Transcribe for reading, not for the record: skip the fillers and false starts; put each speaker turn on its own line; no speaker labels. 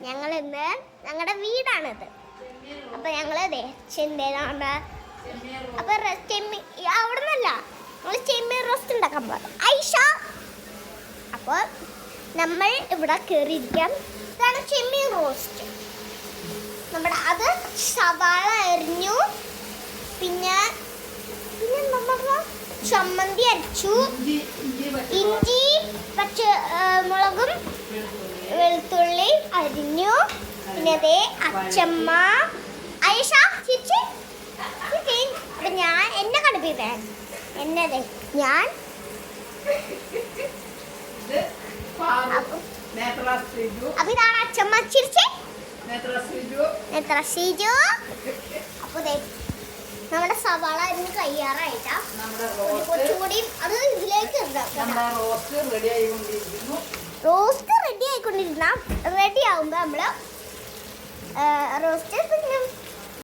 ഞങ്ങൾ ഇന്ന് ഞങ്ങളുടെ വീടാണിത്. അപ്പൊ ഞങ്ങള് ചെമ്മീനാണ്. അപ്പൊ അവിടെ നിന്നല്ല, നമ്മൾ ചെമ്മീൻ റോസ്റ്റ് ഉണ്ടാക്കാൻ പോകും. ഐഷ, അപ്പോൾ നമ്മൾ ഇവിടെ കയറിയിരിക്കാം. ഇതാണ് ചെമ്മീൻ റോസ്റ്റ്. നമ്മുടെ അത് സവാള അരിഞ്ഞു, പിന്നെ നമ്മൾ ചമ്മന്തി അരച്ചു, ഇഞ്ചി പച്ചമുളകും വെളുത്തുള്ളി അരിഞ്ഞു, പിന്നെ അതേ അച്ചമ്മ ഐഷ ചിരിച്ച്. അപ്പൊ ഞാൻ എന്നെ കടുപ്പിപ്പേ എന്നതേ ഞാൻ അപ്പൊ ഇതാണ് അച്ചമ്മ ചിരിച്ച്. അപ്പൊ നമ്മുടെ സവാള അരിഞ്ഞ് തയ്യാറായിട്ടാ. കുറച്ചുകൂടി അത് ഇതിലേക്ക് റോസ്റ്റ് റെഡി ആയിക്കൊണ്ടിരുന്ന റെഡി ആവുമ്പോ നമ്മള് റോസ്റ്റ്